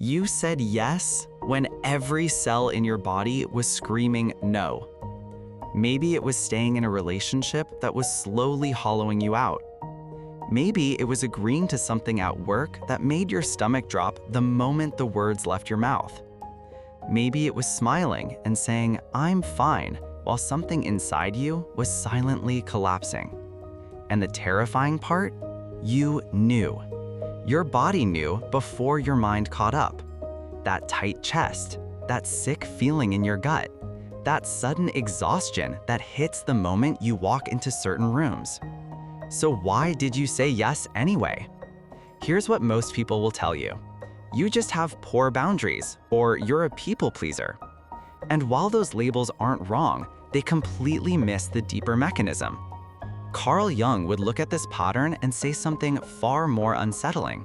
You said yes when every cell in your body was screaming no. Maybe it was staying in a relationship that was slowly hollowing you out. Maybe it was agreeing to something at work that made your stomach drop the moment the words left your mouth. Maybe it was smiling and saying, "I'm fine," while something inside you was silently collapsing. And the terrifying part? You knew. Your body knew before your mind caught up. That tight chest, that sick feeling in your gut, that sudden exhaustion that hits the moment you walk into certain rooms. So why did you say yes anyway? Here's what most people will tell you. You just have poor boundaries, or you're a people pleaser. And while those labels aren't wrong, they completely miss the deeper mechanism. Carl Jung would look at this pattern and say something far more unsettling.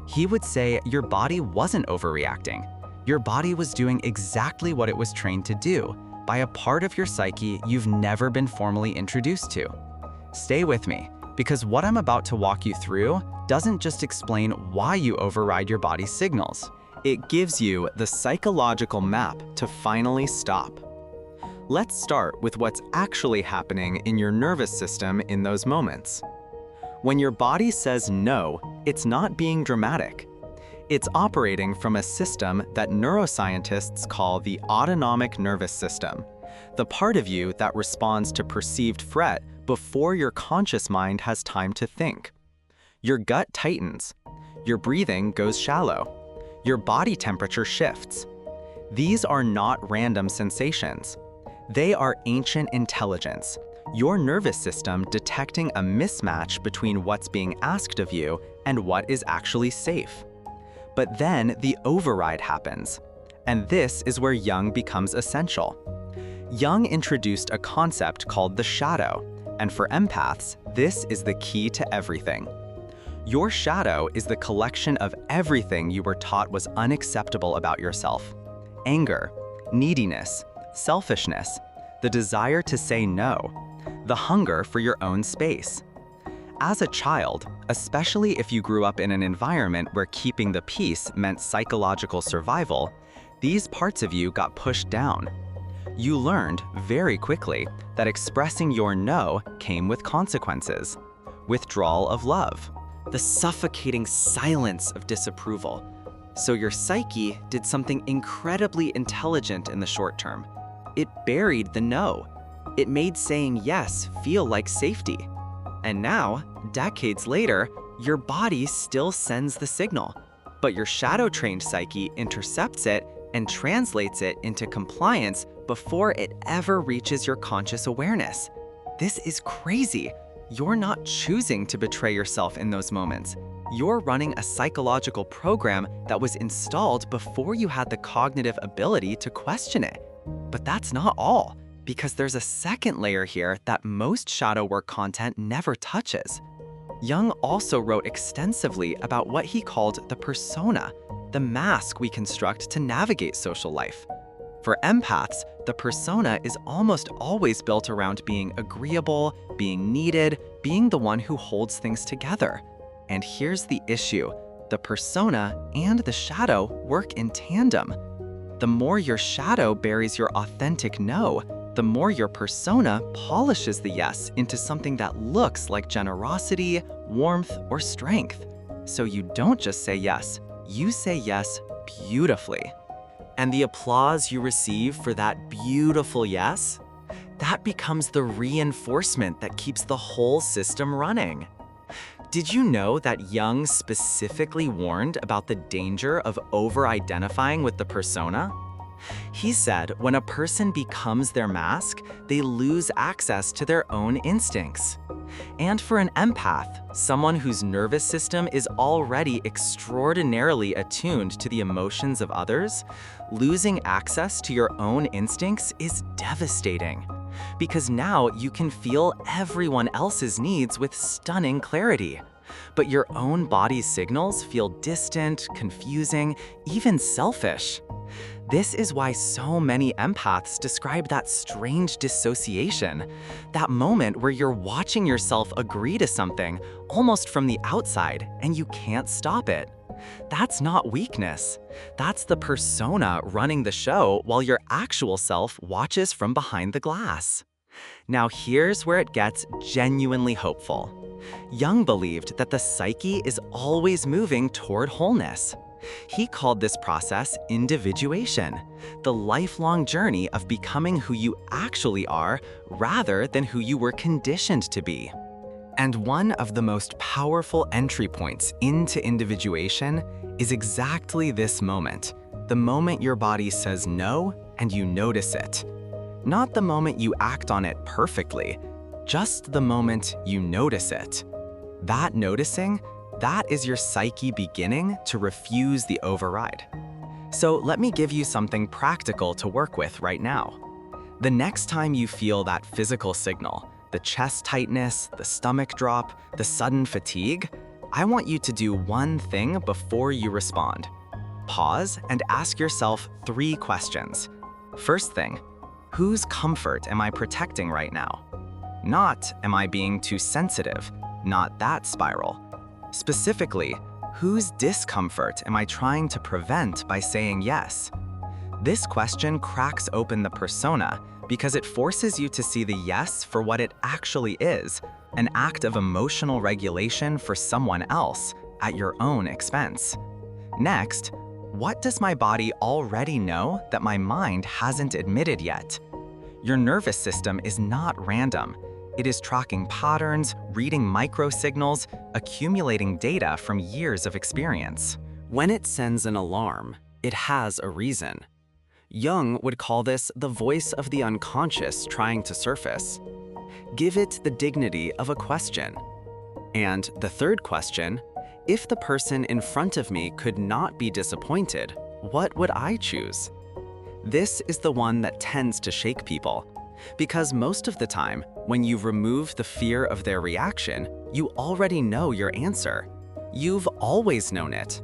He would say your body wasn't overreacting. Your body was doing exactly what it was trained to do by a part of your psyche you've never been formally introduced to. Stay with me, because what I'm about to walk you through doesn't just explain why you override your body's signals. It gives you the psychological map to finally stop. Let's start with what's actually happening in your nervous system in those moments. When your body says no, it's not being dramatic. It's operating from a system that neuroscientists call the autonomic nervous system, the part of you that responds to perceived threat before your conscious mind has time to think. Your gut tightens. Your breathing goes shallow. Your body temperature shifts. These are not random sensations. They are ancient intelligence, your nervous system detecting a mismatch between what's being asked of you and what is actually safe. But then the override happens, and this is where Jung becomes essential. Jung introduced a concept called the shadow, and for empaths, this is the key to everything. Your shadow is the collection of everything you were taught was unacceptable about yourself. Anger, neediness, selfishness, the desire to say no, the hunger for your own space. As a child, especially if you grew up in an environment where keeping the peace meant psychological survival, these parts of you got pushed down. You learned very quickly that expressing your no came with consequences. Withdrawal of love, the suffocating silence of disapproval. So your psyche did something incredibly intelligent in the short term. It buried the no. It made saying yes feel like safety. And now, decades later, your body still sends the signal, but your shadow-trained psyche intercepts it and translates it into compliance before it ever reaches your conscious awareness. This is crazy. You're not choosing to betray yourself in those moments. You're running a psychological program that was installed before you had the cognitive ability to question it. But that's not all, because there's a second layer here that most shadow work content never touches. Jung also wrote extensively about what he called the persona, the mask we construct to navigate social life. For empaths, the persona is almost always built around being agreeable, being needed, being the one who holds things together. And here's the issue: the persona and the shadow work in tandem. The more your shadow buries your authentic no, the more your persona polishes the yes into something that looks like generosity, warmth, or strength. So you don't just say yes, you say yes beautifully. And the applause you receive for that beautiful yes, that becomes the reinforcement that keeps the whole system running. Did you know that Jung specifically warned about the danger of over-identifying with the persona? He said when a person becomes their mask, they lose access to their own instincts. And for an empath, someone whose nervous system is already extraordinarily attuned to the emotions of others, losing access to your own instincts is devastating. Because now you can feel everyone else's needs with stunning clarity. But your own body's signals feel distant, confusing, even selfish. This is why so many empaths describe that strange dissociation, that moment where you're watching yourself agree to something almost from the outside and you can't stop it. That's not weakness. That's the persona running the show while your actual self watches from behind the glass. Now here's where it gets genuinely hopeful. Jung believed that the psyche is always moving toward wholeness. He called this process individuation, the lifelong journey of becoming who you actually are rather than who you were conditioned to be. And one of the most powerful entry points into individuation is exactly this moment, the moment your body says no and you notice it. Not the moment you act on it perfectly, just the moment you notice it. That noticing, that is your psyche beginning to refuse the override. So let me give you something practical to work with right now. The next time you feel that physical signal, the chest tightness, the stomach drop, the sudden fatigue, I want you to do one thing before you respond. Pause and ask yourself 3 questions. First thing, whose comfort am I protecting right now? Not, am I being too sensitive? Not that spiral. Specifically, whose discomfort am I trying to prevent by saying yes? This question cracks open the persona because it forces you to see the yes for what it actually is, an act of emotional regulation for someone else at your own expense. Next, what does my body already know that my mind hasn't admitted yet? Your nervous system is not random. It is tracking patterns, reading microsignals, accumulating data from years of experience. When it sends an alarm, it has a reason. Jung would call this the voice of the unconscious trying to surface. Give it the dignity of a question. And the third question, if the person in front of me could not be disappointed, what would I choose? This is the one that tends to shake people. Because most of the time, when you remove the fear of their reaction, you already know your answer. You've always known it.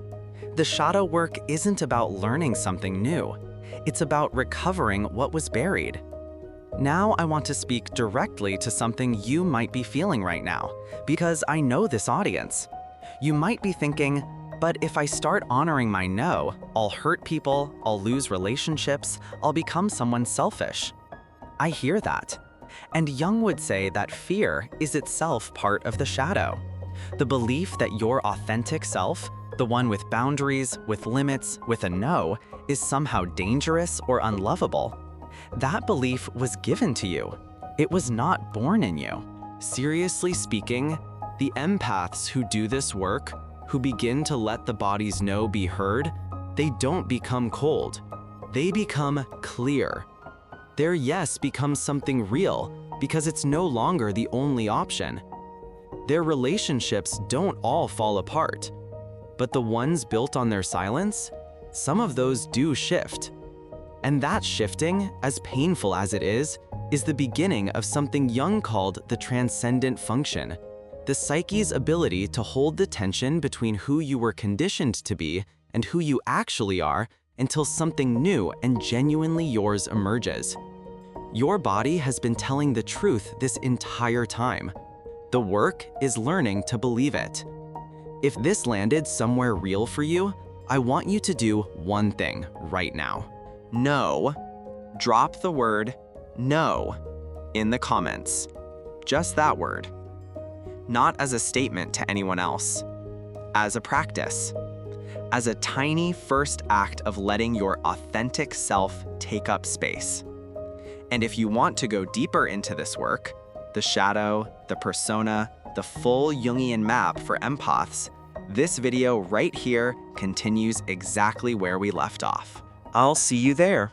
The shadow work isn't about learning something new. It's about recovering what was buried. Now I want to speak directly to something you might be feeling right now, because I know this audience. You might be thinking, but if I start honoring my no, I'll hurt people, I'll lose relationships, I'll become someone selfish. I hear that. And Jung would say that fear is itself part of the shadow. The belief that your authentic self, the one with boundaries, with limits, with a no, is somehow dangerous or unlovable. That belief was given to you. It was not born in you. Seriously speaking, the empaths who do this work, who begin to let the body's no be heard, they don't become cold. They become clear. Their yes becomes something real because it's no longer the only option. Their relationships don't all fall apart, but the ones built on their silence, some of those do shift. And that shifting, as painful as it is the beginning of something Jung called the transcendent function, the psyche's ability to hold the tension between who you were conditioned to be and who you actually are until something new and genuinely yours emerges. Your body has been telling the truth this entire time. The work is learning to believe it. If this landed somewhere real for you, I want you to do one thing right now. No. Drop the word no in the comments. Just that word. Not as a statement to anyone else. As a practice. As a tiny first act of letting your authentic self take up space. And if you want to go deeper into this work, the shadow, the persona, the full Jungian map for empaths, this video right here continues exactly where we left off. I'll see you there.